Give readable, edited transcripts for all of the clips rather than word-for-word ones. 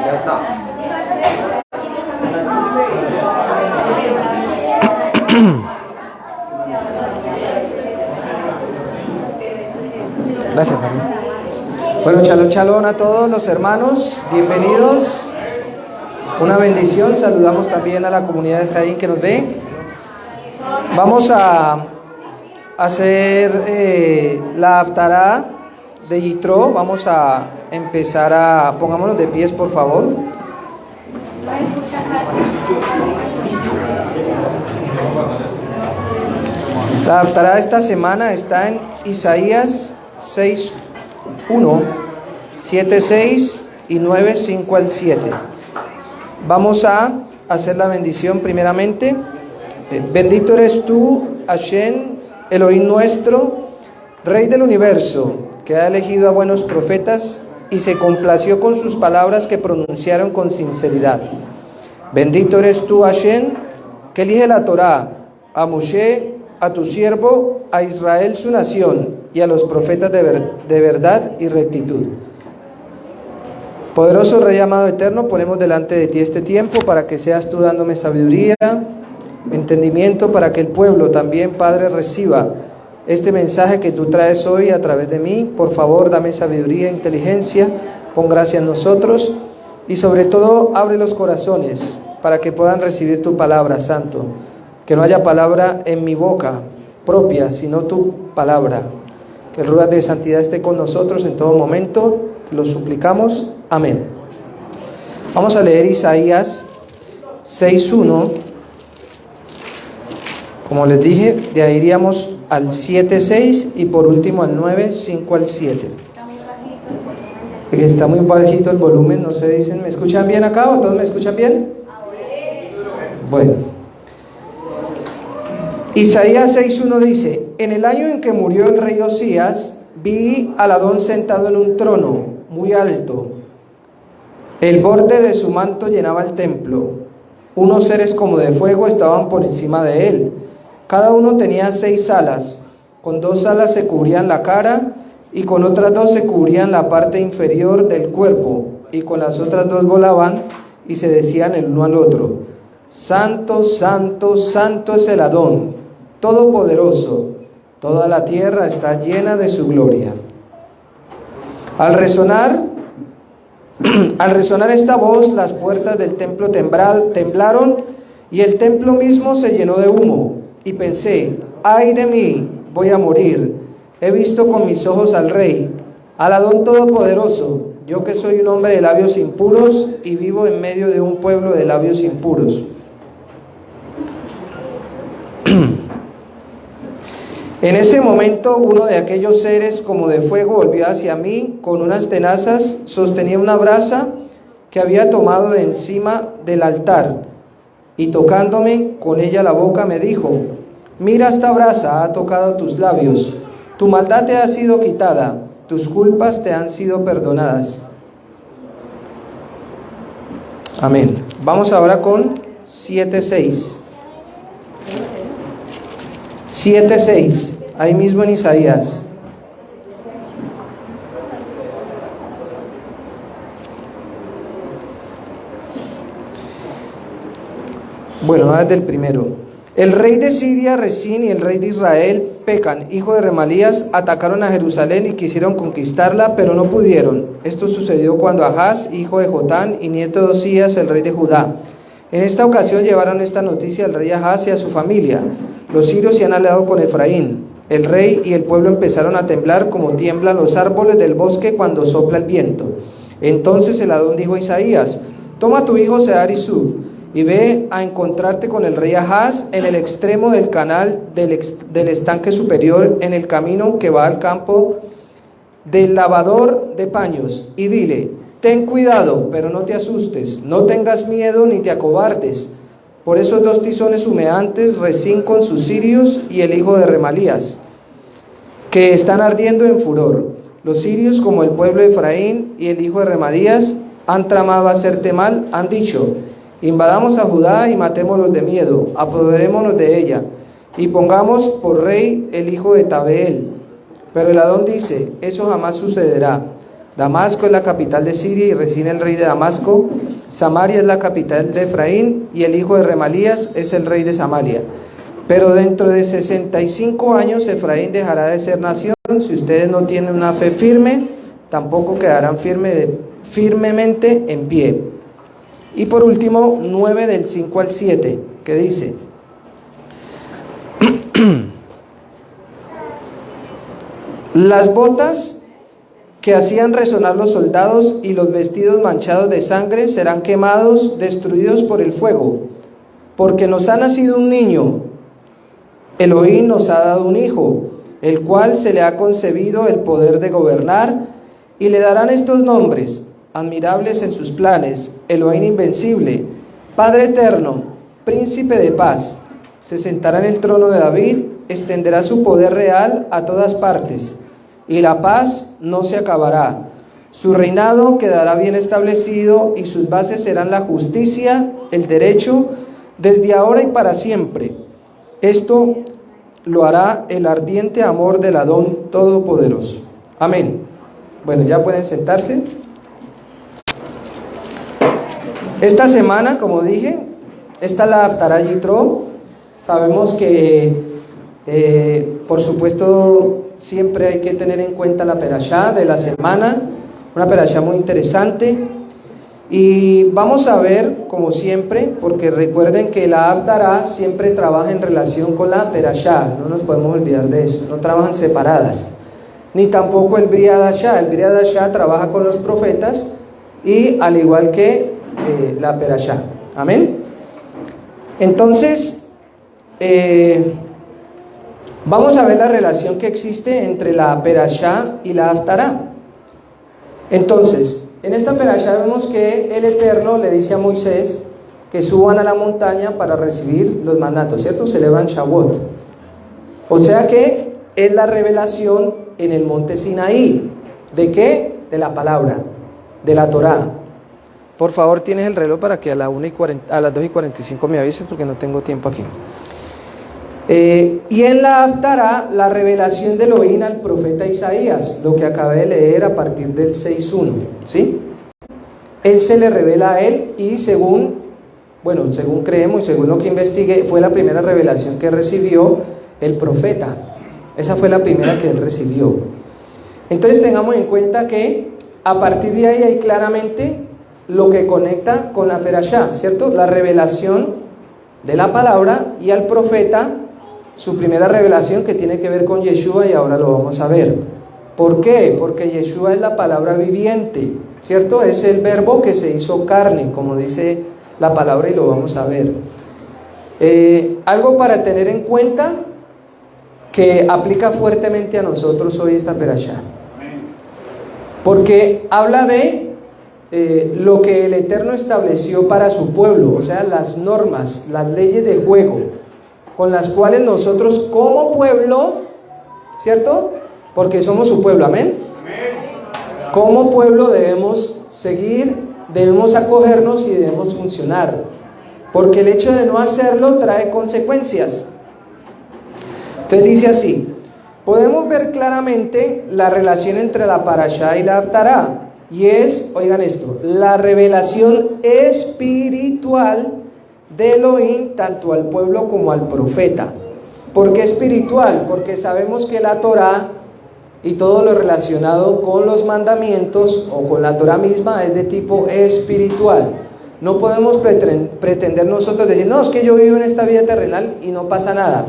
Ya está. Gracias, Fabi. Bueno, shalom, shalom a todos los hermanos, bienvenidos. Una bendición, saludamos también a la comunidad de Jaén que nos ve. Vamos a hacer la haftará de Yitro. Vamos a empezar pongámonos de pies, por favor. La haftará de esta semana está en Isaías 6:1, 7:6 y 9:5 al 7. Vamos a hacer la bendición primeramente. Bendito eres tú, Hashem, Elohim nuestro, Rey del universo, que ha elegido a buenos profetas y se complació con sus palabras que pronunciaron con sinceridad. Bendito eres tú, Hashem, que elige la Torá, a Moshe, a tu siervo, a Israel su nación, y a los profetas de verdad y rectitud. Poderoso Rey amado eterno, ponemos delante de ti este tiempo para que seas tú dándome sabiduría, entendimiento, para que el pueblo también, Padre, reciba este mensaje que tú traes hoy a través de mí. Por favor, dame sabiduría e inteligencia, pon gracia en nosotros y sobre todo abre los corazones para que puedan recibir tu palabra, Santo. Que no haya palabra en mi boca propia, sino tu palabra. Que el Ruach de santidad esté con nosotros en todo momento, te lo suplicamos. Amén. Vamos a leer Isaías 6:1. Como les dije, de ahí iríamos al 7:6 y por último al 9:5 al 7. Está muy bajito el volumen, no sé, dicen, ¿me escuchan bien acá o todos me escuchan bien? Bueno. Isaías 6:1 dice: En el año en que murió el rey Osías, vi al Adón sentado en un trono muy alto. El borde de su manto llenaba el templo. Unos seres como de fuego estaban por encima de él. Cada uno tenía 6 alas. Con 2 alas se cubrían la cara y con otras 2 se cubrían la parte inferior del cuerpo, y con las otras 2 volaban y se decían el uno al otro: Santo, santo, santo es el Adón, todopoderoso. Toda la tierra está llena de su gloria. Al resonar esta voz, las puertas del templo temblaron y el templo mismo se llenó de humo. Y pensé: ay de mí, voy a morir. He visto con mis ojos al Rey, al Adón todopoderoso, yo que soy un hombre de labios impuros y vivo en medio de un pueblo de labios impuros. En ese momento uno de aquellos seres como de fuego volvió hacia mí, con unas tenazas sostenía una brasa que había tomado de encima del altar, y tocándome con ella la boca me dijo: mira, esta brasa ha tocado tus labios, tu maldad te ha sido quitada, tus culpas te han sido perdonadas. Amén. Vamos ahora con 7:6. 7:6, ahí mismo en Isaías. Bueno, desde el primero. El rey de Siria, Resín, y el rey de Israel, Pecan, hijo de Remalías, atacaron a Jerusalén y quisieron conquistarla, pero no pudieron. Esto sucedió cuando Ahaz, hijo de Jotán y nieto de Osías, el rey de Judá. En esta ocasión llevaron esta noticia al rey Ahaz y a su familia: los sirios se han aliado con Efraín. El rey y el pueblo empezaron a temblar como tiemblan los árboles del bosque cuando sopla el viento. Entonces el Adón dijo a Isaías: toma a tu hijo Sear-Isub y ve a encontrarte con el rey Ahaz en el extremo del canal del estanque superior, en el camino que va al campo del lavador de paños, y dile: ten cuidado, pero no te asustes, no tengas miedo ni te acobardes. Por esos 2 tizones humeantes, Resín con sus sirios y el hijo de Remalías, que están ardiendo en furor. Los sirios, como el pueblo de Efraín y el hijo de Remalías, han tramado hacerte mal, han dicho: invadamos a Judá y matémoslos de miedo, apoderémonos de ella, y pongamos por rey el hijo de Tabeel. Pero el Adón dice: eso jamás sucederá. Damasco es la capital de Siria y Resín el rey de Damasco. Samaria es la capital de Efraín y el hijo de Remalías es el rey de Samaria. Pero dentro de 65 años Efraín dejará de ser nación. Si ustedes no tienen una fe firme, tampoco quedarán firmemente en pie. Y por último, 9 del 5 al 7, que dice: las botas que hacían resonar los soldados y los vestidos manchados de sangre serán quemados, destruidos por el fuego, porque nos ha nacido un niño, Elohim nos ha dado un hijo, el cual se le ha concebido el poder de gobernar, y le darán estos nombres: admirables en sus planes, Elohim invencible, Padre eterno, príncipe de paz. Se sentará en el trono de David, extenderá su poder real a todas partes, y la paz no se acabará. Su reinado quedará bien establecido, y sus bases serán la justicia, el derecho, desde ahora y para siempre. Esto lo hará el ardiente amor del Adón Todopoderoso. Amén. Bueno, ya pueden sentarse. Esta semana, como dije, está la Haftará Yitro. Sabemos que, por supuesto, siempre hay que tener en cuenta la perashá de la semana, una perashá muy interesante. Y vamos a ver, como siempre, porque recuerden que la Haftará siempre trabaja en relación con la perashá, no nos podemos olvidar de eso, no trabajan separadas. Ni tampoco el Bri Hadashah. El Bri Hadashah trabaja con los profetas, y al igual que la perashá. Amén. Entonces, vamos a ver la relación que existe entre la perashá y la Haftará. Entonces, en esta perashá vemos que el Eterno le dice a Moisés que suban a la montaña para recibir los mandatos, ¿cierto? Celebran Shavuot. O sea que es la revelación en el monte Sinaí. ¿De qué? De la palabra, de la Torá. Por favor, tienes el reloj para que a las 2:45 me avises, porque no tengo tiempo aquí. Y en la Haftará, la revelación de Elohim al profeta Isaías, lo que acabé de leer a partir del 6:1, ¿sí? Él se le revela a él, y según creemos y según lo que investigué, fue la primera revelación que recibió el profeta. Esa fue la primera que él recibió. Entonces tengamos en cuenta que a partir de ahí hay claramente lo que conecta con la perashá, ¿cierto? La revelación de la palabra, y al profeta su primera revelación, que tiene que ver con Yeshua, y ahora lo vamos a ver. ¿Por qué? Porque Yeshua es la palabra viviente, ¿cierto? Es el verbo que se hizo carne, como dice la palabra, y lo vamos a ver. Algo para tener en cuenta que aplica fuertemente a nosotros hoy esta perashá, porque habla de lo que el Eterno estableció para su pueblo, o sea, las normas, las leyes de juego, con las cuales nosotros como pueblo, ¿cierto? Porque somos su pueblo, amén. Como pueblo debemos seguir, debemos acogernos y debemos funcionar, porque el hecho de no hacerlo trae consecuencias. Entonces dice así: podemos ver claramente la relación entre la parashá y la Haftará, y es, oigan esto, la revelación espiritual de Elohim tanto al pueblo como al profeta. ¿Por qué espiritual? Porque sabemos que la Torá y todo lo relacionado con los mandamientos o con la Torá misma es de tipo espiritual. No podemos pretender nosotros decir: no, es que yo vivo en esta vida terrenal y no pasa nada,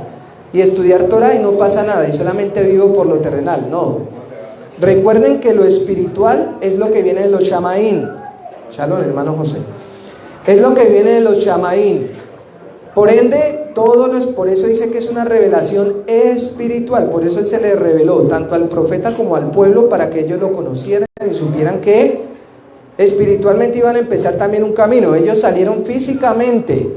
y estudiar Torá y no pasa nada, y solamente vivo por lo terrenal. No. Recuerden que lo espiritual es lo que viene de los Shamaín. Shalom, hermano José. Es lo que viene de los Shamaín. Por ende, por eso dice que es una revelación espiritual. Por eso él se le reveló tanto al profeta como al pueblo, para que ellos lo conocieran y supieran que espiritualmente iban a empezar también un camino. Ellos salieron físicamente,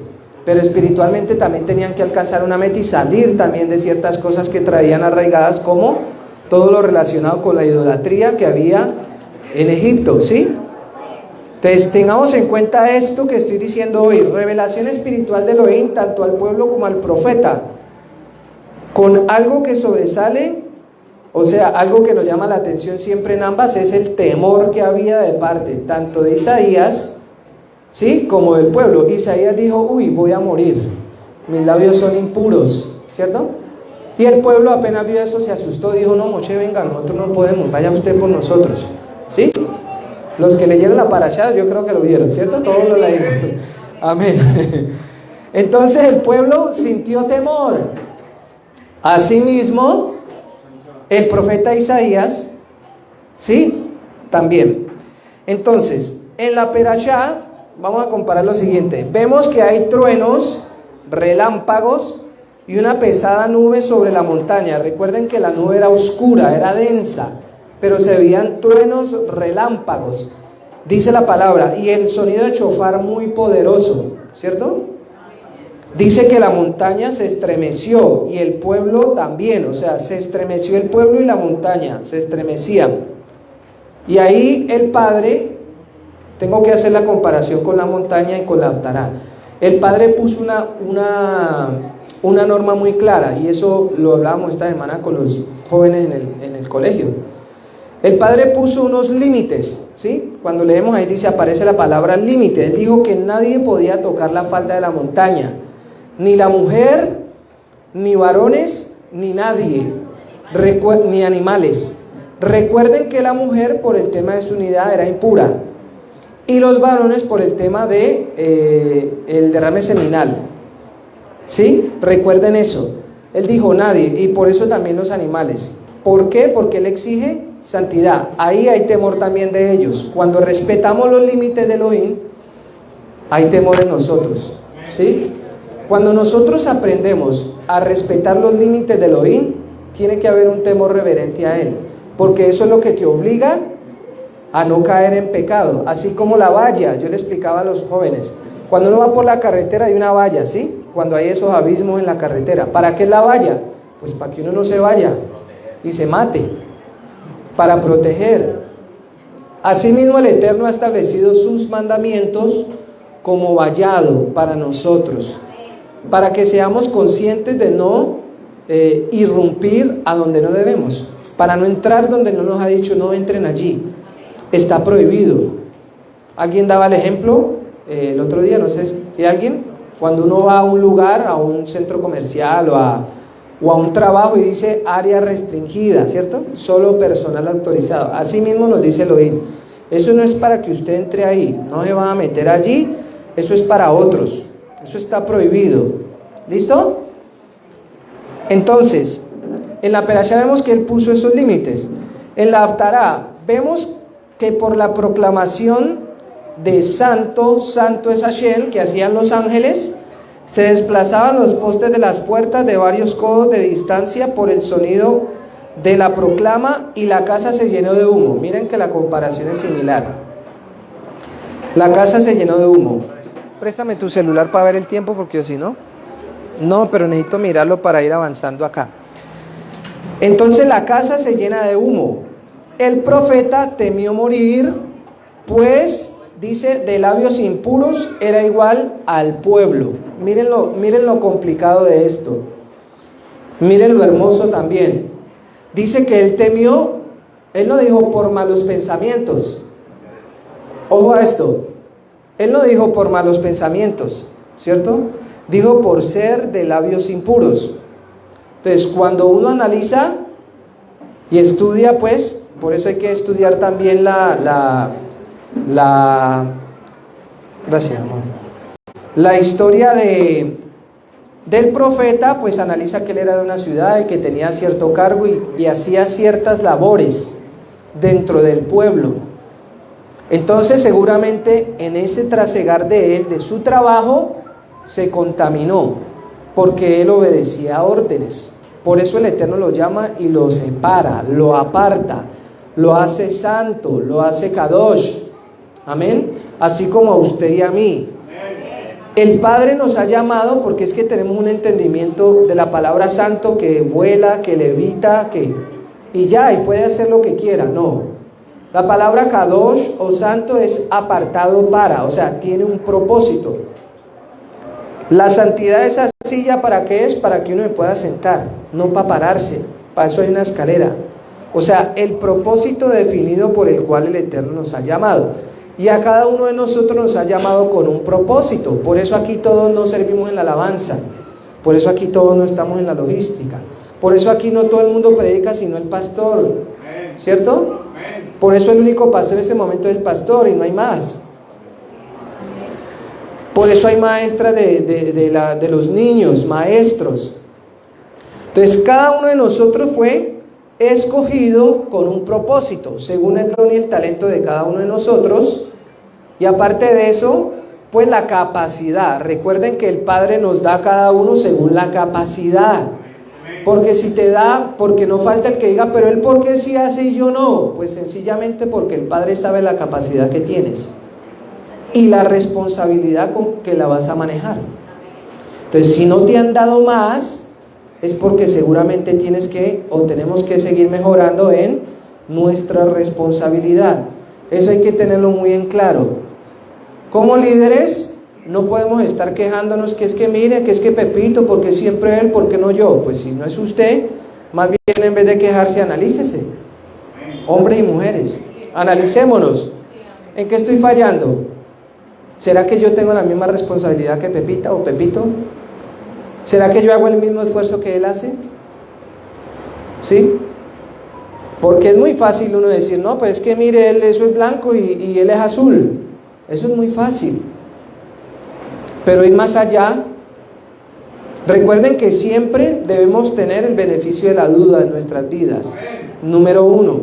pero espiritualmente también tenían que alcanzar una meta y salir también de ciertas cosas que traían arraigadas, como todo lo relacionado con la idolatría que había en Egipto, ¿sí? Entonces tengamos en cuenta esto que estoy diciendo hoy: revelación espiritual de Elohim tanto al pueblo como al profeta, con algo que sobresale O sea, algo que nos llama la atención siempre en ambas es el temor que había de parte tanto de Isaías, ¿sí?, como del pueblo. Isaías dijo, uy, voy a morir, mis labios son impuros, ¿cierto? Y el pueblo apenas vio eso se asustó, dijo, no, Moshe, venga, nosotros no podemos, vaya usted por nosotros, ¿sí? Los que leyeron la parashá, yo creo que lo vieron, ¿cierto? Todos lo leyeron. Amén. Entonces el pueblo sintió temor. Asimismo, el profeta Isaías, ¿sí?, también. Entonces, en la parashá, vamos a comparar lo siguiente. Vemos que hay truenos, relámpagos y una pesada nube sobre la montaña. Recuerden que la nube era oscura, era densa, pero se veían truenos, relámpagos. Dice la palabra, y el sonido de chofar muy poderoso, ¿cierto? Dice que la montaña se estremeció y el pueblo también, o sea, se estremeció el pueblo y la montaña, se estremecían. Y ahí el Padre, tengo que hacer la comparación con la montaña y con la Aftará. El Padre puso una norma muy clara, y eso lo hablábamos esta semana con los jóvenes en el colegio. El Padre puso unos límites, ¿sí? Cuando leemos ahí dice, aparece la palabra límite. Él dijo que nadie podía tocar la falda de la montaña, ni la mujer, ni varones, ni nadie, ni animales. Recuerden que la mujer, por el tema de su unidad, era impura, y los varones por el tema de el derrame seminal, ¿sí? Recuerden eso. Él dijo nadie, y por eso también los animales. ¿Por qué? Porque Él exige santidad. Ahí hay temor también de ellos. Cuando respetamos los límites de Elohim, hay temor en nosotros, ¿sí? Cuando nosotros aprendemos a respetar los límites de Elohim, tiene que haber un temor reverente a Él, porque eso es lo que te obliga a no caer en pecado. Así como la valla, yo le explicaba a los jóvenes, cuando uno va por la carretera hay una valla, ¿sí? Cuando hay esos abismos en la carretera, ¿para qué es la valla? Pues para que uno no se vaya y se mate, para proteger. Asimismo el Eterno ha establecido sus mandamientos como vallado para nosotros, para que seamos conscientes de no irrumpir a donde no debemos, para no entrar donde no nos ha dicho no entren allí. Está prohibido. Alguien daba el ejemplo el otro día, no sé si alguien, cuando uno va a un lugar, a un centro comercial o a un trabajo y dice área restringida, ¿cierto? Solo personal autorizado. Así mismo nos dice Elohim. Eso no es para que usted entre ahí, no se va a meter allí, eso es para otros, eso está prohibido. ¿Listo? Entonces, en la perashá vemos que Él puso esos límites. En la Aftará vemos que por la proclamación de santo, santo es Hashem, que hacían los ángeles, se desplazaban los postes de las puertas de varios codos de distancia por el sonido de la proclama, y la casa se llenó de humo. Miren que la comparación es similar. La casa se llenó de humo. Préstame tu celular para ver el tiempo, porque si no, pero necesito mirarlo para ir avanzando acá. Entonces la casa se llena de humo. El profeta temió morir, pues, dice, de labios impuros era igual al pueblo. Miren lo complicado de esto. Miren lo hermoso también. Dice que él temió, él no dijo por malos pensamientos. Ojo a esto. Él no dijo por malos pensamientos, ¿cierto? Dijo por ser de labios impuros. Entonces, cuando uno analiza y estudia, pues, por eso hay que estudiar también gracias, amor. La historia del profeta, pues analiza que él era de una ciudad y que tenía cierto cargo y hacía ciertas labores dentro del pueblo. Entonces seguramente en ese trasegar de él, de su trabajo, se contaminó, porque él obedecía órdenes. Por eso el Eterno lo llama y lo separa, lo aparta, lo hace santo, lo hace kadosh. Amén. Así como a usted y a mí. El Padre nos ha llamado porque es que tenemos un entendimiento de la palabra santo, que vuela, que levita, y ya, y puede hacer lo que quiera. No. La palabra kadosh o santo es apartado para, o sea, tiene un propósito. La santidad de esa silla, ¿para qué es? Para que uno me pueda sentar, no para pararse. Para eso hay una escalera. O sea, el propósito definido por el cual el Eterno nos ha llamado. Y a cada uno de nosotros nos ha llamado con un propósito. Por eso aquí todos no servimos en la alabanza. Por eso aquí todos no estamos en la logística. Por eso aquí no todo el mundo predica, sino el pastor. ¿Cierto? Por eso el único pastor en este momento es el pastor y no hay más. Por eso hay maestras de los niños, maestros. Entonces cada uno de nosotros fue escogido con un propósito, según el don y el talento de cada uno de nosotros. Y aparte de eso, pues la capacidad. Recuerden que el Padre nos da a cada uno según la capacidad. Porque si te da, porque no falta el que diga, pero él ¿por qué sí hace y yo no? Pues sencillamente porque el Padre sabe la capacidad que tienes y la responsabilidad con que la vas a manejar. Entonces, si no te han dado más, es porque seguramente tienes que o tenemos que seguir mejorando en nuestra responsabilidad. Eso hay que tenerlo muy en claro. Como líderes, no podemos estar quejándonos que es que mire, que es que Pepito, porque siempre él, porque no yo. Pues si no es usted, más bien en vez de quejarse, analícese. Hombres y mujeres, analicémonos. ¿En qué estoy fallando? ¿Será que yo tengo la misma responsabilidad que Pepita o Pepito? ¿Será que yo hago el mismo esfuerzo que él hace? ¿Sí? Porque es muy fácil uno decir, no, pues es que mire, él eso es blanco y él es azul. Eso es muy fácil. Pero ir más allá, recuerden que siempre debemos tener el beneficio de la duda en nuestras vidas. Número 1,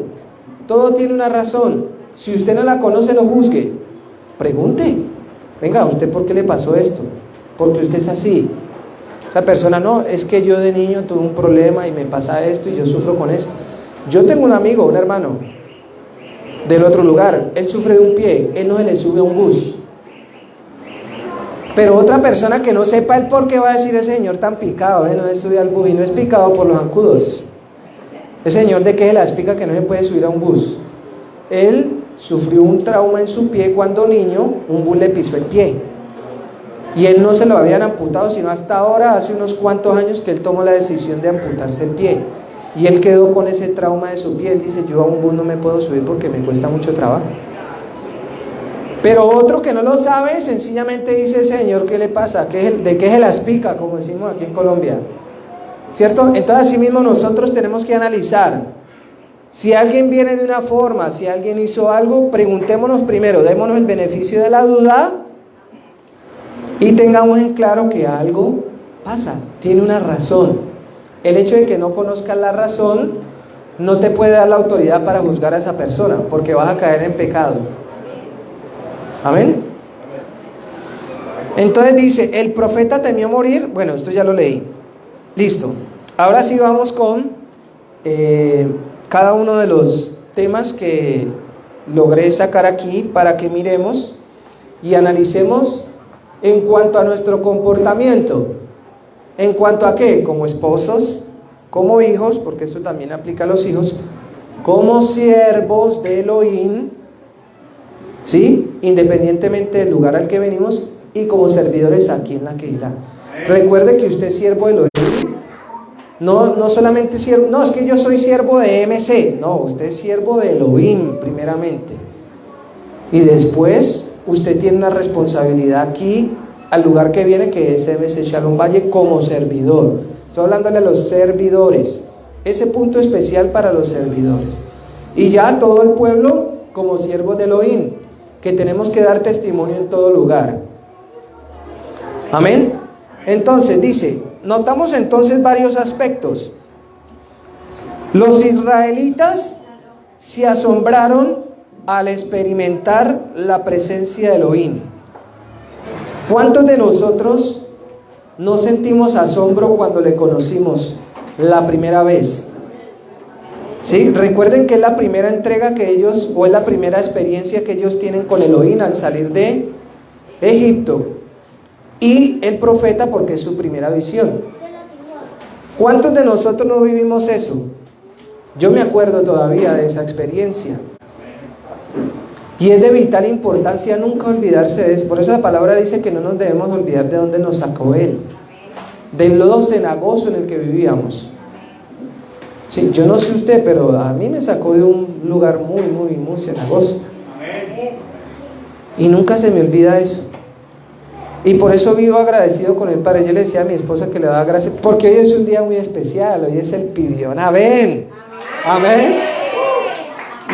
todo tiene una razón. Si usted no la conoce, no juzgue. Pregunte. Venga, ¿usted por qué le pasó esto? Porque usted es así. Esa persona, no, es que yo de niño tuve un problema y me pasa esto y yo sufro con esto. Yo tengo un amigo, un hermano del otro lugar, él sufre de un pie, él no se le sube a un bus. Pero otra persona que no sepa el por qué va a decir, ese señor tan picado, no se sube al bus, y no es picado por los zancudos. Ese señor de qué se la explica que no se puede subir a un bus. Él sufrió un trauma en su pie cuando niño, un bus le pisó el pie. Y él no se lo habían amputado, sino hasta ahora, hace unos cuantos años que él tomó la decisión de amputarse el pie. Y él quedó con ese trauma de su pie. Él dice, yo a un bus no me puedo subir porque me cuesta mucho trabajo. Pero otro que no lo sabe, sencillamente dice, señor, ¿qué le pasa? ¿De qué se las pica? Como decimos aquí en Colombia. ¿Cierto? Entonces, así mismo nosotros tenemos que analizar. Si alguien viene de una forma, si alguien hizo algo, preguntémonos primero, démonos el beneficio de la duda y tengamos en claro que algo pasa, tiene una razón. El hecho de que no conozcas la razón no te puede dar la autoridad para juzgar a esa persona, porque vas a caer en pecado. Amén. Entonces dice, el profeta temió morir. Bueno, esto ya lo leí. Listo. Ahora sí vamos con cada uno de los temas que logré sacar aquí para que miremos y analicemos en cuanto a nuestro comportamiento. ¿En cuanto a qué? Como esposos, como hijos, porque esto también aplica a los hijos, como siervos de Elohim, ¿sí? Independientemente del lugar al que venimos, y como servidores aquí en la Keilah. Recuerde que usted es siervo de Elohim. No solamente siervo, no, es que yo soy siervo de MC. No, usted es siervo de Elohim primeramente. Y después usted tiene una responsabilidad aquí, al lugar que viene, que es MC Shalom Valle, como servidor. Estoy hablándole a los servidores. Ese punto especial para los servidores. Y ya todo el pueblo como siervos de Elohim, que tenemos que dar testimonio en todo lugar. Amén. Entonces dice, notamos entonces varios aspectos. Los israelitas se asombraron al experimentar la presencia de Elohim. ¿Cuántos de nosotros no sentimos asombro cuando le conocimos la primera vez? ¿Sí? Recuerden que es la primera entrega que ellos, o es la primera experiencia que ellos tienen con Elohim al salir de Egipto. Y el profeta porque es su primera visión. ¿Cuántos de nosotros no vivimos eso? Yo me acuerdo todavía de esa experiencia. Y es de vital importancia nunca olvidarse de eso. Por eso la palabra dice que no nos debemos olvidar de dónde nos sacó Él. Del lodo cenagoso en el que vivíamos. Sí, yo no sé usted, pero a mí me sacó de un lugar muy, muy, muy cenagoso. Y nunca se me olvida eso. Y por eso vivo agradecido con el Padre. Yo le decía a mi esposa que le daba gracias, porque hoy es un día muy especial, hoy es el Pidión. Amén. Amén.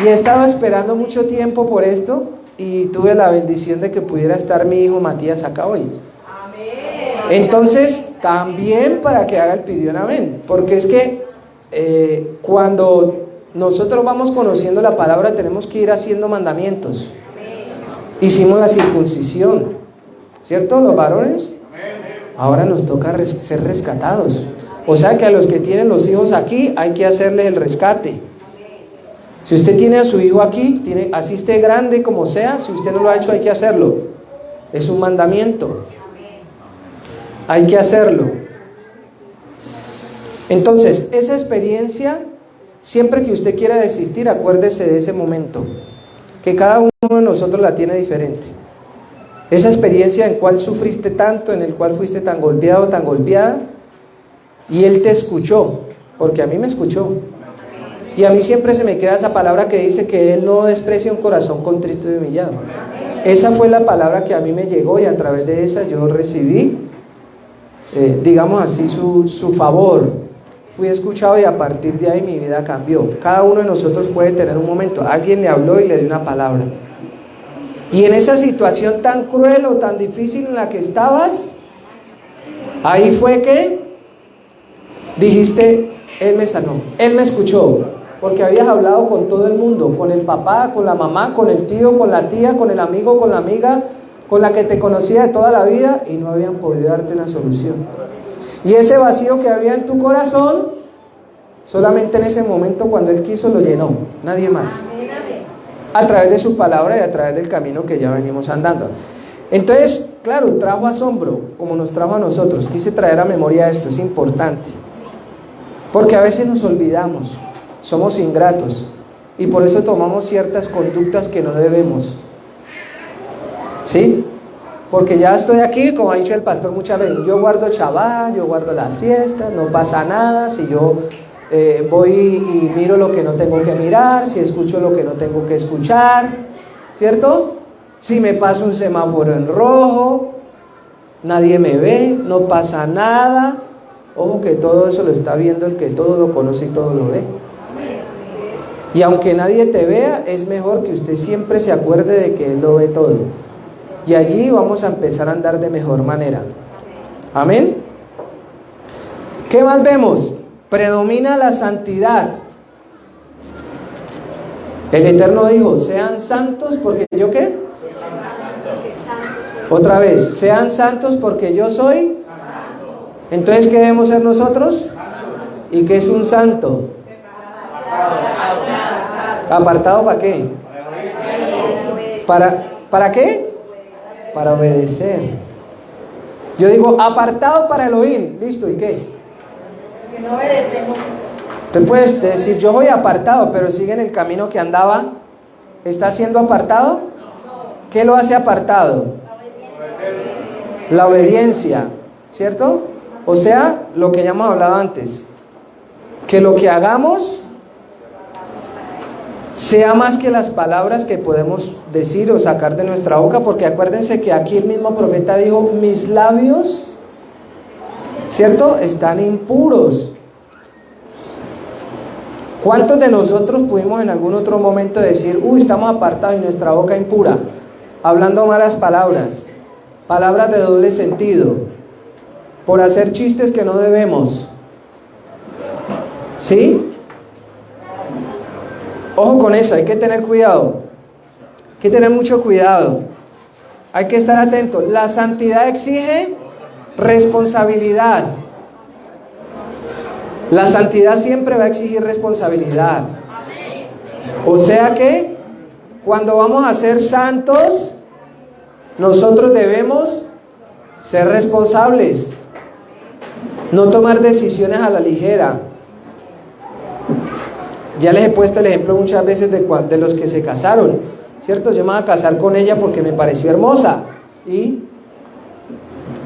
Y he estado esperando mucho tiempo por esto y tuve la bendición de que pudiera estar mi hijo Matías acá hoy. Entonces, también para que haga el Pidión, amén. Porque es que cuando nosotros vamos conociendo la palabra, tenemos que ir haciendo mandamientos. Hicimos la circuncisión, ¿cierto? Los varones, ahora nos toca ser rescatados. O sea que a los que tienen los hijos aquí hay que hacerles el rescate. Si usted tiene a su hijo aquí, así esté grande como sea, si usted no lo ha hecho hay que hacerlo. Es un mandamiento. Hay que hacerlo. Entonces, esa experiencia, siempre que usted quiera desistir, acuérdese de ese momento, que cada uno de nosotros la tiene diferente. Esa experiencia en cual sufriste tanto, en el cual fuiste tan golpeado, tan golpeada, y Él te escuchó, porque a mí me escuchó. Y a mí siempre se me queda esa palabra que dice que Él no desprecia un corazón contrito y humillado. Esa fue la palabra que a mí me llegó y a través de esa yo recibí, digamos así, su favor. Fui escuchado y a partir de ahí mi vida cambió. Cada uno de nosotros puede tener un momento, alguien le habló y le dio una palabra. Y en esa situación tan cruel o tan difícil en la que estabas, ahí fue que dijiste, Él me sanó, Él me escuchó, porque habías hablado con todo el mundo, con el papá, con la mamá, con el tío, con la tía, con el amigo, con la amiga, con la que te conocía de toda la vida y no habían podido darte una solución. Y ese vacío que había en tu corazón, solamente en ese momento cuando Él quiso lo llenó, nadie más. A través de su palabra y a través del camino que ya venimos andando. Entonces, claro, trajo asombro, como nos trajo a nosotros. Quise traer a memoria esto, es importante. Porque a veces nos olvidamos, somos ingratos, y por eso tomamos ciertas conductas que no debemos. ¿Sí? Porque ya estoy aquí, como ha dicho el pastor muchas veces, yo guardo Shabbat, yo guardo las fiestas, no pasa nada, si yo voy y miro lo que no tengo que mirar, si escucho lo que no tengo que escuchar, ¿cierto? Si me paso un semáforo en rojo, nadie me ve, no pasa nada. Ojo que todo eso lo está viendo el que todo lo conoce y todo lo ve. Y aunque nadie te vea, es mejor que usted siempre se acuerde de que Él lo ve todo. Y allí vamos a empezar a andar de mejor manera. Amén. ¿Qué más vemos? Predomina la santidad. El Eterno dijo, sean santos porque yo ¿qué? Otra vez, sean santos porque yo soy. Entonces, ¿qué debemos ser nosotros? ¿Y qué es un santo? ¿Apartado para qué? ¿Para qué? Para obedecer. Yo digo, apartado para Elohim. Listo, ¿y qué? Que no obedecemos. Usted puede decir, yo soy apartado, pero sigue en el camino que andaba. ¿Está siendo apartado? ¿Qué lo hace apartado? La obediencia, ¿cierto? O sea, lo que ya hemos hablado antes, que lo que hagamos sea más que las palabras que podemos decir o sacar de nuestra boca, porque acuérdense que aquí el mismo profeta dijo, mis labios, ¿cierto?, están impuros. ¿Cuántos de nosotros pudimos en algún otro momento decir, estamos apartados y nuestra boca impura, hablando malas palabras, palabras de doble sentido, por hacer chistes que no debemos? ¿Sí? Ojo con eso, hay que tener cuidado, hay que tener mucho cuidado, hay que estar atento. La santidad exige responsabilidad. La santidad siempre va a exigir responsabilidad. O sea que cuando vamos a ser santos, nosotros debemos ser responsables, no tomar decisiones a la ligera. Ya les he puesto el ejemplo muchas veces de los que se casaron, ¿cierto? Yo me voy a casar con ella porque me pareció hermosa. ¿Y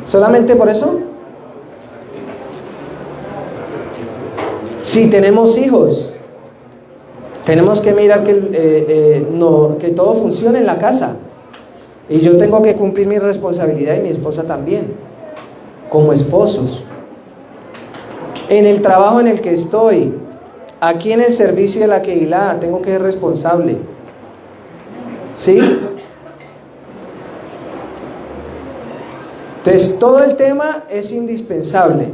solamente por eso? Si tenemos hijos, tenemos que mirar que todo funcione en la casa. Y yo tengo que cumplir mi responsabilidad y mi esposa también, como esposos. En el trabajo en el que estoy, aquí en el servicio de la Keilah, tengo que ser responsable. ¿Sí? Entonces, todo el tema es indispensable.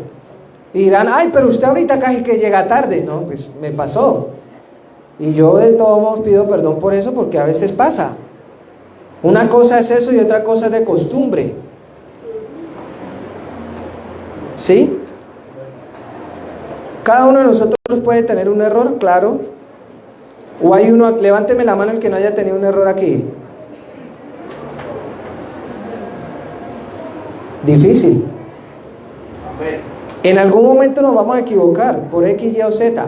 Y dirán, ay, pero usted ahorita casi que llega tarde. No, pues me pasó. Y yo de todos modos pido perdón por eso, porque a veces pasa. Una cosa es eso y otra cosa es de costumbre. ¿Sí? Cada uno de nosotros puede tener un error, claro. O hay uno, levánteme la mano el que no haya tenido un error aquí. Difícil. En algún momento nos vamos a equivocar por X, Y o Z.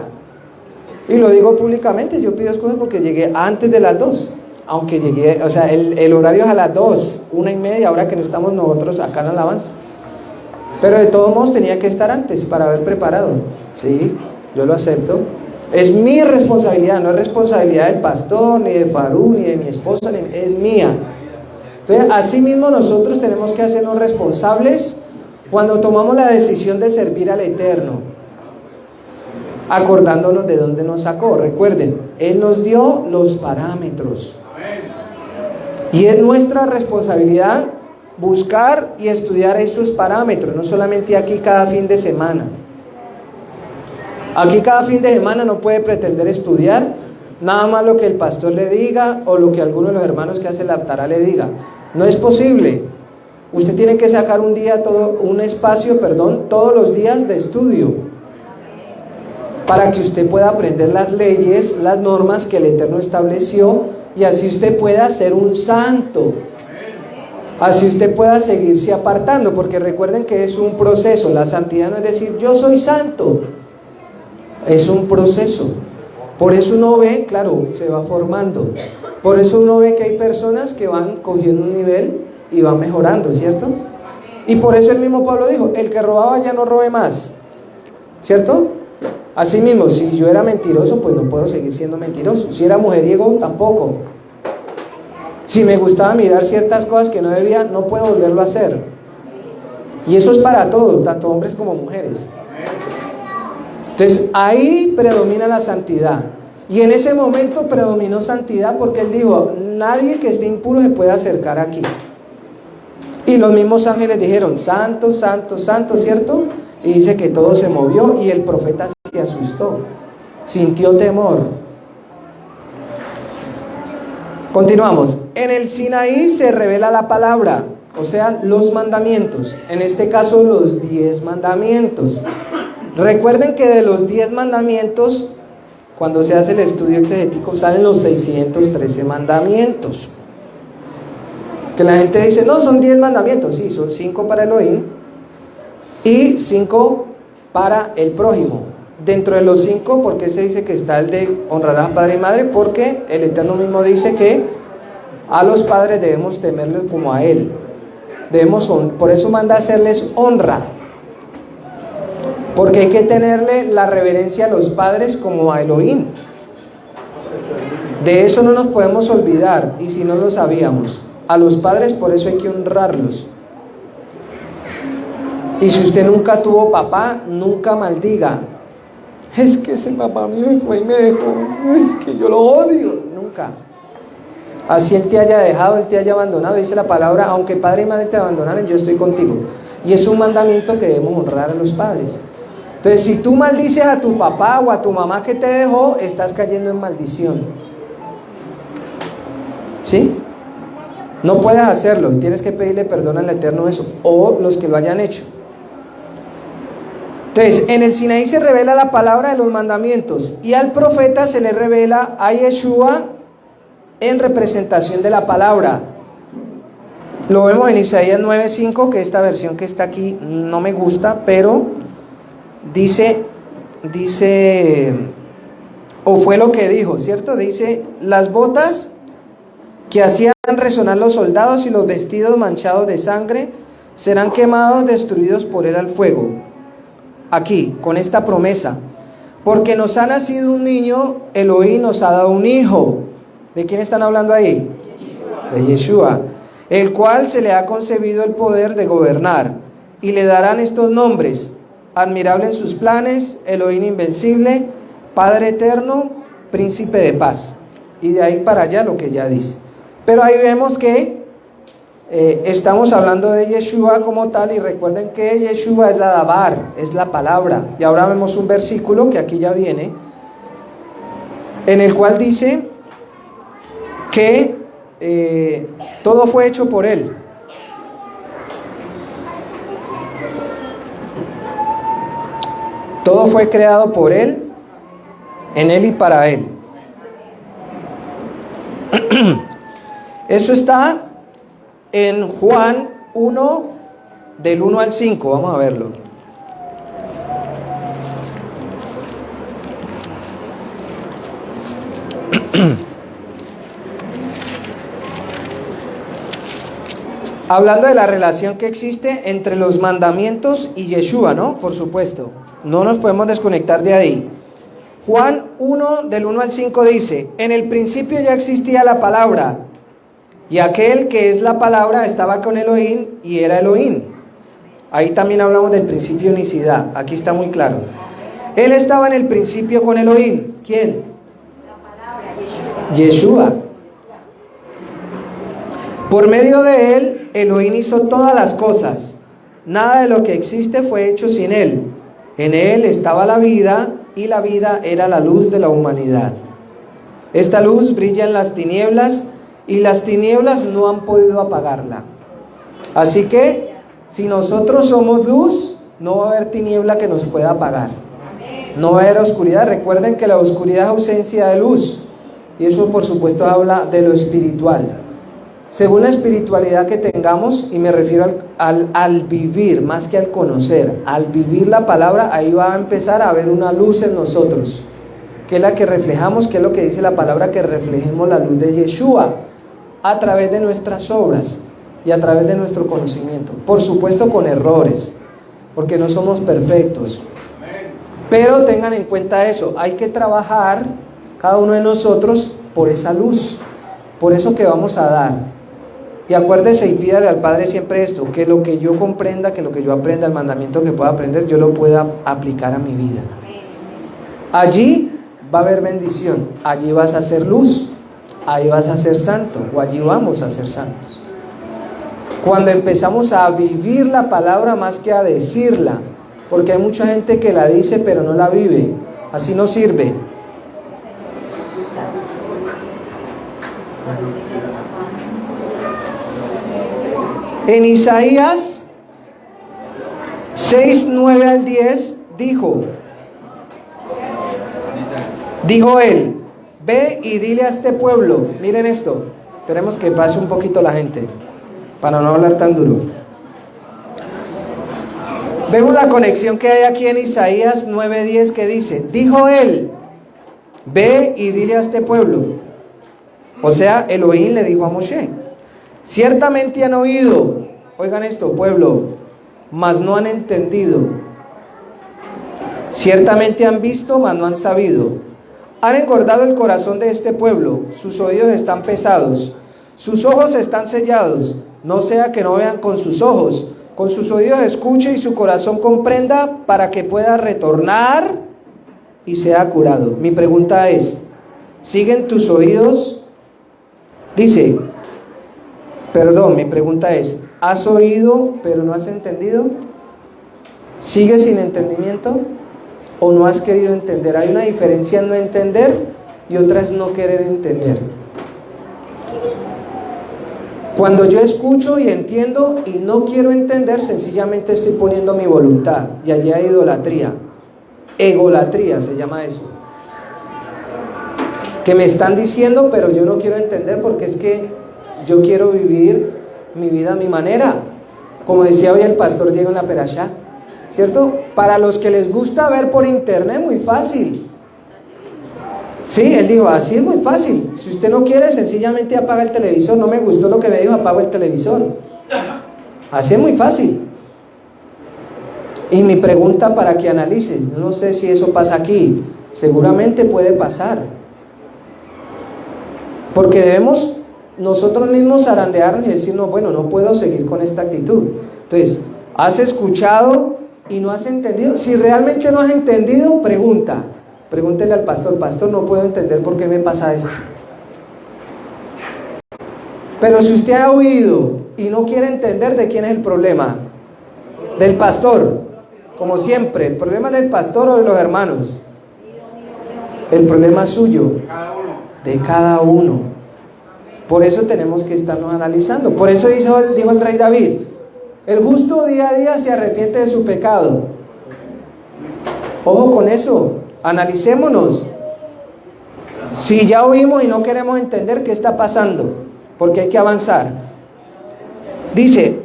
Y lo digo públicamente, yo pido excusas porque llegué antes de las 2. Aunque llegué, o sea, el horario es a las 2, 1:30, ahora que no estamos nosotros acá en alabanza. Pero de todos modos tenía que estar antes para haber preparado. Sí, yo lo acepto. Es mi responsabilidad, no es responsabilidad del pastor, ni de Farú, ni de mi esposa, es mía. Entonces, así mismo nosotros tenemos que hacernos responsables cuando tomamos la decisión de servir al Eterno, acordándonos de dónde nos sacó. Recuerden, Él nos dio los parámetros. Y es nuestra responsabilidad buscar y estudiar esos parámetros, no solamente aquí cada fin de semana. Aquí cada fin de semana no puede pretender estudiar nada más lo que el pastor le diga o lo que alguno de los hermanos que hace la Aftará le diga. No es posible. Usted tiene que sacar un espacio, todos los días de estudio, para que usted pueda aprender las leyes, las normas que el Eterno estableció, y así usted pueda ser un santo. Así usted pueda seguirse apartando, porque recuerden que es un proceso. La santidad no es decir yo soy santo, es un proceso. Por eso uno ve, claro, se va formando. Por eso uno ve que hay personas que van cogiendo un nivel y van mejorando, ¿cierto? Y por eso el mismo Pablo dijo, el que robaba ya no robe más, ¿cierto? Así mismo, si yo era mentiroso, pues no puedo seguir siendo mentiroso. Si era mujeriego, tampoco. Si me gustaba mirar ciertas cosas que no debía, no puedo volverlo a hacer. Y eso es para todos, tanto hombres como mujeres. Entonces, ahí predomina la santidad. Y en ese momento predominó santidad porque él dijo, nadie que esté impuro se puede acercar aquí. Y los mismos ángeles dijeron, santo, santo, santo, ¿cierto? Y dice que todo se movió y el profeta se asustó, sintió temor. Continuamos. En el Sinaí se revela la palabra, o sea, los mandamientos. En este caso, los 10 mandamientos. Recuerden que de los 10 mandamientos, cuando se hace el estudio exegético, salen los 613 mandamientos. Que la gente dice, no, son 10 mandamientos. Sí, son 5 para Elohim y 5 para el prójimo. Dentro de los 5, ¿por qué se dice que está el de honrarás a padre y madre? Porque el Eterno mismo dice que a los padres debemos temerlos como a Él. Por eso manda hacerles honra. Porque hay que tenerle la reverencia a los padres como a Elohim. De eso no nos podemos olvidar, y si no lo sabíamos. A los padres por eso hay que honrarlos. Y si usted nunca tuvo papá, nunca maldiga. Es que ese papá mío fue y me dejó, es que yo lo odio. Nunca. Así Él te haya dejado, Él te haya abandonado. Dice la palabra, aunque padre y madre te abandonaran, yo estoy contigo. Y es un mandamiento que debemos honrar a los padres. Entonces, si tú maldices a tu papá o a tu mamá que te dejó, estás cayendo en maldición. ¿Sí? No puedes hacerlo, tienes que pedirle perdón al Eterno eso, o los que lo hayan hecho. Entonces, en el Sinaí se revela la palabra de los mandamientos, y al profeta se le revela a Yeshua en representación de la palabra. Lo vemos en Isaías 9:5, que esta versión que está aquí no me gusta, pero dice, o fue lo que dijo, ¿cierto? Dice, las botas que hacían resonar los soldados y los vestidos manchados de sangre serán quemados, destruidos por él al fuego. Aquí, con esta promesa, Porque nos ha nacido un niño, Elohim nos ha dado un hijo. ¿De quién están hablando ahí? De Yeshua. El cual se le ha concebido el poder de gobernar. Y le darán estos nombres: admirable en sus planes, Elohim invencible, Padre eterno, príncipe de paz. Y de ahí para allá lo que ya dice. Pero ahí vemos que estamos hablando de Yeshua como tal, y recuerden que Yeshua es la Dabar, es la palabra. Y ahora vemos un versículo que aquí ya viene, en el cual dice que todo fue hecho por Él. Todo fue creado por Él, en Él y para Él. Eso está en Juan 1, del 1 al 5. Vamos a verlo. Hablando de la relación que existe entre los mandamientos y Yeshua, ¿no? Por supuesto, no nos podemos desconectar de ahí. Juan 1, del 1 al 5 dice: en el principio ya existía la palabra, y aquel que es la palabra estaba con Elohim y era Elohim. Ahí también hablamos del principio unicidad, aquí está muy claro. Él estaba en el principio con Elohim. ¿Quién? La palabra, Yeshua. Yeshua. Por medio de él, Elohim hizo todas las cosas. Nada de lo que existe fue hecho sin él. En él estaba la vida, y la vida era la luz de la humanidad. Esta luz brilla en las tinieblas, y las tinieblas no han podido apagarla. Así que, si nosotros somos luz, no va a haber tiniebla que nos pueda apagar. No va a haber oscuridad. Recuerden que la oscuridad es ausencia de luz. Y eso, por supuesto, habla de lo espiritual. Según la espiritualidad que tengamos, y me refiero al vivir, más que al conocer, al vivir la palabra, ahí va a empezar a haber una luz en nosotros, que es la que reflejamos, que es lo que dice la palabra, que reflejemos la luz de Yeshua a través de nuestras obras y a través de nuestro conocimiento. Por supuesto con errores, porque no somos perfectos. Pero tengan en cuenta eso, hay que trabajar cada uno de nosotros por esa luz, por eso que vamos a dar. Y acuérdese y pídale al Padre siempre esto, que lo que yo comprenda, que lo que yo aprenda, el mandamiento que pueda aprender, yo lo pueda aplicar a mi vida. Allí va a haber bendición, allí vas a ser luz, ahí vas a ser santo, o allí vamos a ser santos. Cuando empezamos a vivir la palabra más que a decirla, porque hay mucha gente que la dice pero no la vive, así no sirve. En Isaías 6, 9 al 10 dijo él: ve y dile a este pueblo. Miren esto, esperemos que pase un poquito la gente para no hablar tan duro. Vemos la conexión que hay aquí en Isaías 9:10, que dice: dijo él, ve y dile a este pueblo. O sea, Elohim le dijo a Moshe: ciertamente han oído, oigan esto, pueblo, mas no han entendido. Ciertamente han visto, mas no han sabido. Han engordado el corazón de este pueblo, sus oídos están pesados, sus ojos están sellados, no sea que no vean con sus ojos, con sus oídos escuche y su corazón comprenda, para que pueda retornar y sea curado. Mi pregunta es, ¿siguen tus oídos? Dice, mi pregunta es, ¿has oído pero no has entendido? ¿Sigues sin entendimiento o no has querido entender? Hay una diferencia en no entender y otra es no querer entender. Cuando yo escucho y entiendo y no quiero entender, sencillamente estoy poniendo mi voluntad, y allí hay idolatría. Egolatría se llama eso. Que me están diciendo pero yo no quiero entender, porque es que yo quiero vivir mi vida a mi manera, como decía hoy el pastor Diego en la Perashá, ¿cierto? Para los que les gusta ver por internet, muy fácil. Sí, él dijo, así es muy fácil. Si usted no quiere, sencillamente apaga el televisor. No me gustó lo que me dijo, apago el televisor. Así es muy fácil. Y mi pregunta para que analices, no sé si eso pasa aquí, Seguramente puede pasar. Porque debemos nosotros mismos zarandearnos y decirnos, bueno, no puedo seguir con esta actitud. Entonces, ¿has escuchado y no has entendido? Si realmente no has entendido, pregúntele al pastor, pastor, no puedo entender por qué me pasa esto. Pero si usted ha oído y no quiere entender, ¿de quién es el problema? Del pastor, como siempre. ¿El problema es del pastor o de los hermanos? El problema es suyo, de cada uno. Por eso tenemos que estarnos analizando. Por eso dijo el rey David, el justo día a día se arrepiente de su pecado. Ojo con eso, analicémonos. Si ya oímos y no queremos entender qué está pasando, porque hay que avanzar. Dice,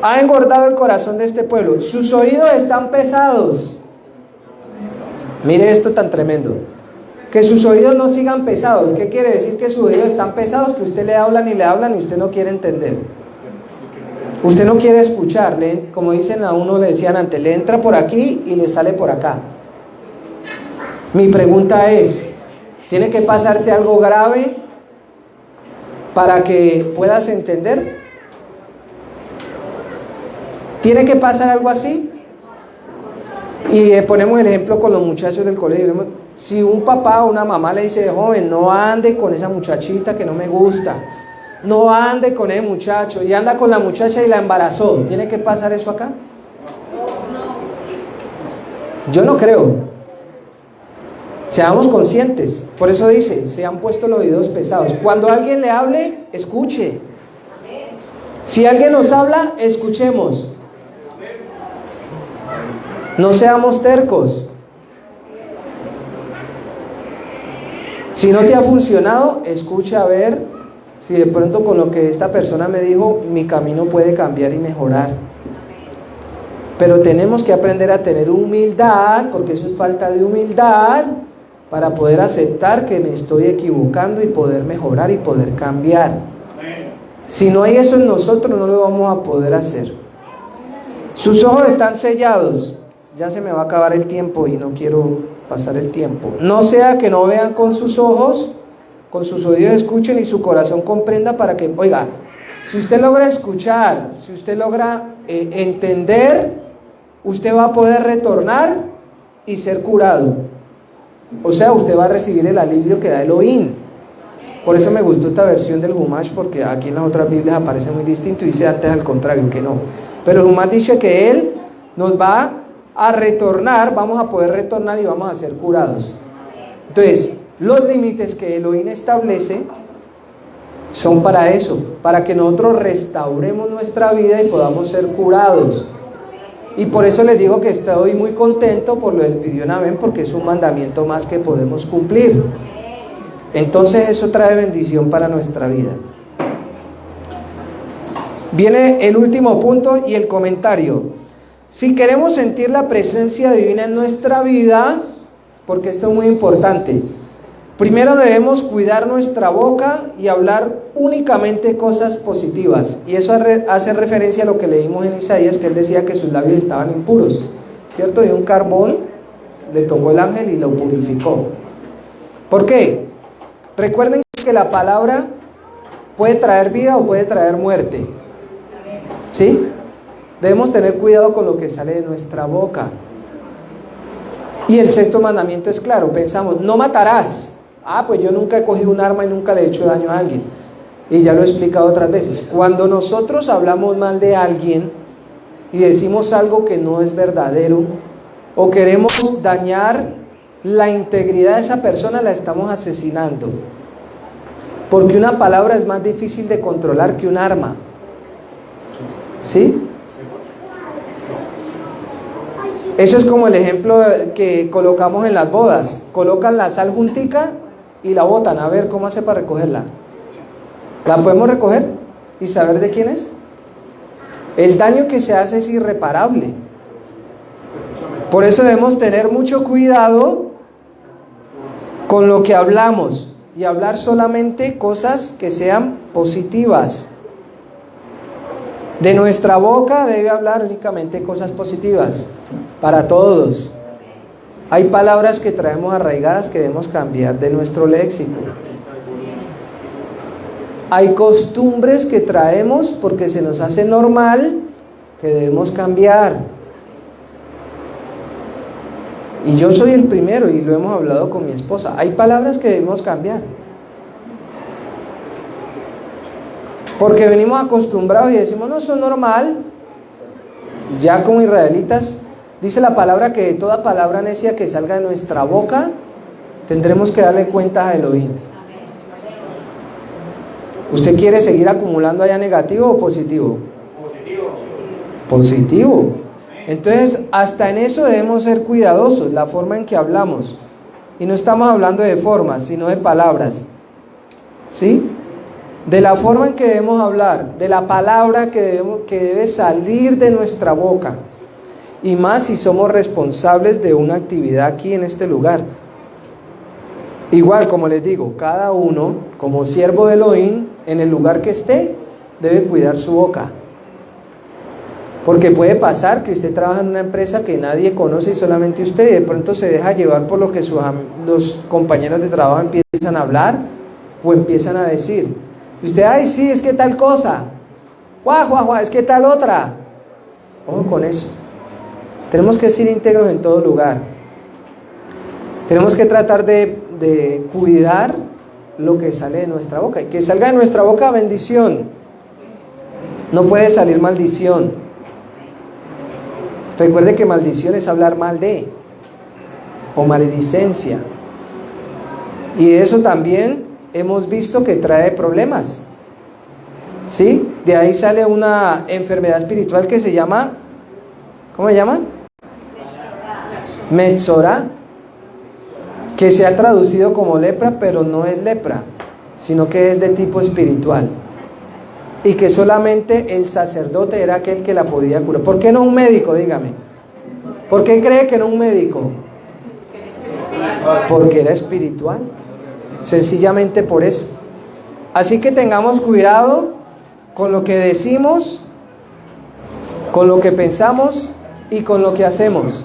ha engordado el corazón de este pueblo, sus oídos están pesados. Mire esto tan tremendo. Que sus oídos no sigan pesados. ¿Qué quiere decir que sus oídos están pesados? Que usted le hablan y usted no quiere entender. Usted no quiere escuchar. Como dicen a uno, le decían antes, le entra por aquí y le sale por acá. Mi pregunta es, ¿tiene que pasarte algo grave para que puedas entender? ¿Tiene que pasar algo así? Y ponemos el ejemplo con los muchachos del colegio. Si un papá o una mamá le dice, joven, no ande con esa muchachita que no me gusta, no ande con ese muchacho, y anda con la muchacha y la embarazó, ¿tiene que pasar eso acá? Yo no creo. Seamos conscientes. Por eso dice, se han puesto los oídos pesados. Cuando alguien le hable, escuche. Si alguien nos habla, escuchemos. No seamos tercos. Si no te ha funcionado, escucha a ver si de pronto con lo que esta persona me dijo, mi camino puede cambiar y mejorar. Pero tenemos que aprender a tener humildad, porque eso es falta de humildad, para poder aceptar que me estoy equivocando y poder mejorar y poder cambiar. Si no hay eso en nosotros, no lo vamos a poder hacer. Sus ojos están sellados. Ya se me va a acabar el tiempo y no quiero pasar el tiempo. No sea que no vean con sus ojos, con sus oídos escuchen y su corazón comprenda para que, oiga, si usted logra escuchar, si usted logra entender, usted va a poder retornar y ser curado. O sea, usted va a recibir el alivio que da Elohim. Por eso me gustó esta versión del Humash, porque aquí en las otras Biblias aparece muy distinto y dice antes al contrario, que no. Pero el Humash dice que Él nos va a retornar, vamos a poder retornar y vamos a ser curados. Entonces, los límites que Elohim establece son para eso, para que nosotros restauremos nuestra vida y podamos ser curados. Y por eso les digo que estoy muy contento por lo del pidió en amén, porque es un mandamiento más que podemos cumplir. Entonces eso trae bendición para nuestra vida. Viene el último punto y el comentario. Si queremos sentir la presencia divina en nuestra vida, porque esto es muy importante, primero debemos cuidar nuestra boca y hablar únicamente cosas positivas. Y eso hace referencia a lo que leímos en Isaías, que él decía que sus labios estaban impuros, ¿cierto? Y un carbón le tocó el ángel y lo purificó. ¿Por qué? Recuerden que la palabra puede traer vida o puede traer muerte. ¿Sí? Debemos tener cuidado con lo que sale de nuestra boca. Y el sexto mandamiento es claro, pensamos, no matarás. Pues yo nunca he cogido un arma y nunca le he hecho daño a alguien. Y ya lo he explicado otras veces. Cuando nosotros hablamos mal de alguien y decimos algo que no es verdadero, o queremos dañar la integridad de esa persona, la estamos asesinando. Porque una palabra es más difícil de controlar que un arma. ¿Sí? Eso es como el ejemplo que colocamos en las bodas. Colocan la sal juntica y la botan. A ver, ¿cómo hace para recogerla? ¿La podemos recoger y saber de quién es? El daño que se hace es irreparable. Por eso debemos tener mucho cuidado con lo que hablamos y hablar solamente cosas que sean positivas. De nuestra boca debe hablar únicamente cosas positivas para todos. Hay palabras que traemos arraigadas que debemos cambiar de nuestro léxico. Hay costumbres que traemos porque se nos hace normal que debemos cambiar. Y yo soy el primero y lo hemos hablado con mi esposa. Hay palabras que debemos cambiar. Porque venimos acostumbrados y decimos, no, eso es normal. Ya como israelitas, dice la palabra que de toda palabra necia que salga de nuestra boca, tendremos que darle cuentas a Elohim. ¿Usted quiere seguir acumulando allá negativo o positivo? Positivo. Entonces, hasta en eso debemos ser cuidadosos, la forma en que hablamos. Y no estamos hablando de formas, sino de palabras. ¿Sí? De la forma en que debemos hablar, de la palabra que debe salir de nuestra boca. Y más si somos responsables de una actividad aquí en este lugar. Igual, como les digo, cada uno, como siervo de Elohim, en el lugar que esté, debe cuidar su boca. Porque puede pasar que usted trabaja en una empresa que nadie conoce y solamente usted, y de pronto se deja llevar por lo que los compañeros de trabajo empiezan a hablar o empiezan a decir. Y usted, ay, sí, es que tal cosa. Guau, es que tal otra. Ojo con eso. Tenemos que ser íntegros en todo lugar. Tenemos que tratar de cuidar lo que sale de nuestra boca. Y que salga de nuestra boca bendición. No puede salir maldición. Recuerde que maldición es hablar mal de, o maledicencia. Y eso también hemos visto que trae problemas. ¿Sí? De ahí sale una enfermedad espiritual que se llama, ¿cómo se llama? Metzorá, que se ha traducido como lepra, pero no es lepra, sino que es de tipo espiritual. Y que solamente el sacerdote era aquel que la podía curar. ¿Por qué no un médico? Dígame. ¿Por qué cree que no un médico? Porque era espiritual. Sencillamente por eso. Así que tengamos cuidado con lo que decimos, con lo que pensamos y con lo que hacemos.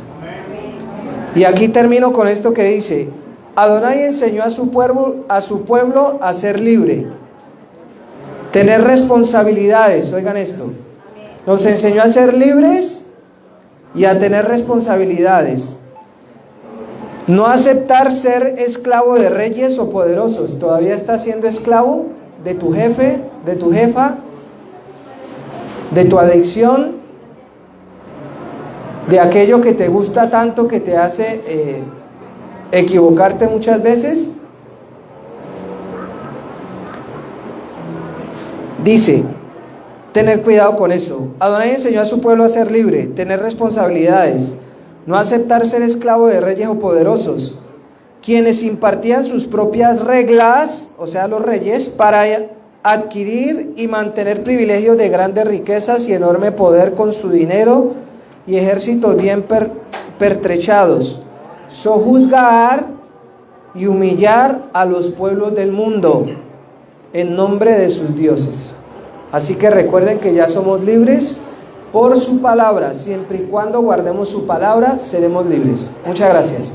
Y aquí termino con esto que dice: Adonai enseñó a su pueblo a ser libre, tener responsabilidades. Oigan esto, nos enseñó a ser libres y a tener responsabilidades. No aceptar ser esclavo de reyes o poderosos. ¿Todavía estás siendo esclavo de tu jefe, de tu jefa, de tu adicción, de aquello que te gusta tanto que te hace equivocarte muchas veces? Dice, tener cuidado con eso. Adonai enseñó a su pueblo a ser libre, tener responsabilidades, no aceptar ser esclavo de reyes o poderosos, quienes impartían sus propias reglas, o sea, los reyes, para adquirir y mantener privilegios de grandes riquezas y enorme poder con su dinero y ejércitos bien pertrechados, sojuzgar y humillar a los pueblos del mundo en nombre de sus dioses. Así que recuerden que ya somos libres por su palabra. Siempre y cuando guardemos su palabra, seremos libres. Muchas gracias.